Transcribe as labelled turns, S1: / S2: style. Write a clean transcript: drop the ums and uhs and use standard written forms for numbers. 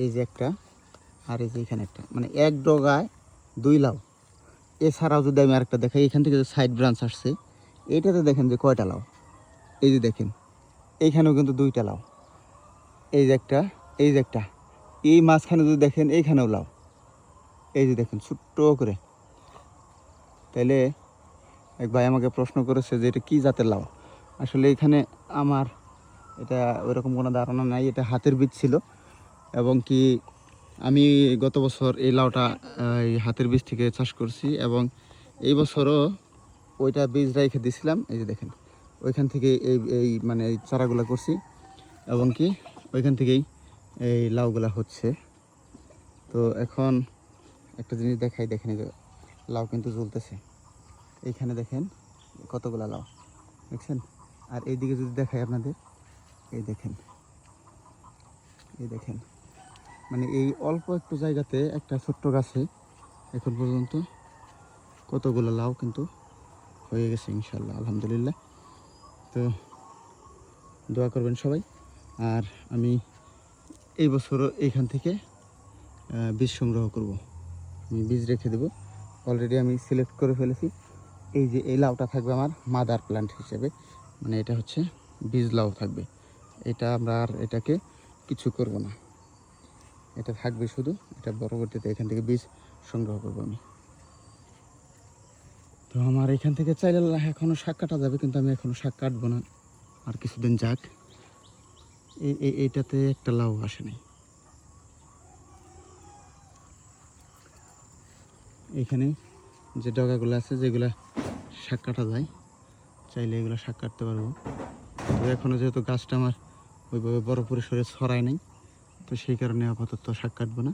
S1: এই যে একটা, আর এই যে এখানে একটা, মানে এক ডগায় দুই লাউ। এছাড়াও যদি আমি আরেকটা দেখাই, এখান থেকে যে সাইড ব্রাঞ্চ আসছে, এইটাতে দেখেন যে কয়টা লাউ। এই যে দেখেন এইখানেও কিন্তু দুইটা লাউ। এই যে একটা, এই যে একটা, এই মাঝখানে যদি দেখেন এইখানেও লাউ। এই যে দেখেন ছোট্ট করে। তাইলে এক ভাই আমাকে প্রশ্ন করেছে যে এটা কী জাতের লাউ। আসলে এখানে আমার এটা ওইরকম কোনো ধারণা নাই। এটা হাতের বীজ ছিল, এবং কি আমি গত বছর এই লাউটা এই হাতের বীজ থেকে চাষ করছি, এবং এই বছরও ওইটা বীজ রেখে দিয়েছিলাম। এই যে দেখেন ওইখান থেকে এই এই মানে এই চারাগুলো করছি, এবং কি ওইখান থেকেই এই লাউগুলা হচ্ছে। তো এখন একটা জিনিস দেখাই, দেখেন এই যে লাউ কিন্তু জ্বলতেছে। এইখানে দেখেন কতগুলা লাউ দেখছেন। আর এইদিকে যদি দেখাই আপনাদের, এই দেখেন, এই দেখেন, মানে এই অল্প একটু জায়গাতে একটা ছোট্ট গাছে এখন পর্যন্ত কতগুলো লাউ কিন্তু হয়ে গেছে ইনশাল্লাহ, আলহামদুলিল্লাহ। তো দোয়া করবেন সবাই। আর আমি এই বছরও এইখান থেকে বীজ সংগ্রহ করব, আমি বীজ রেখে দেব। অলরেডি আমি সিলেক্ট করে ফেলেছি। এই যে এই লাউটা থাকবে আমার মাদার প্ল্যান্ট হিসেবে, মানে এটা হচ্ছে বীজ লাউ থাকবে। এটা আমরা আর এটাকে কিছু করব না, এটা থাকবে শুধু। এটা পরবর্তীতে এখান থেকে বীজ সংগ্রহ করবো আমি। তো আমার এখান থেকে চাইলে এখনও শাক কাটা যাবে, কিন্তু আমি এখনও শাক কাটবো না, আর কিছুদিন যাক। এইটাতে একটা লাউ আসে নাই। এখানে যে ডগাগুলো আছে যেগুলা শাক কাটা যায়, চাইলে এগুলো শাক কাটতে পারবো। তো এখনও যেহেতু গাছটা আমার ওইভাবে বড় পরিসরে ছড়ায় নাই, তো সেই কারণে আপাতত শাক কাটবো না।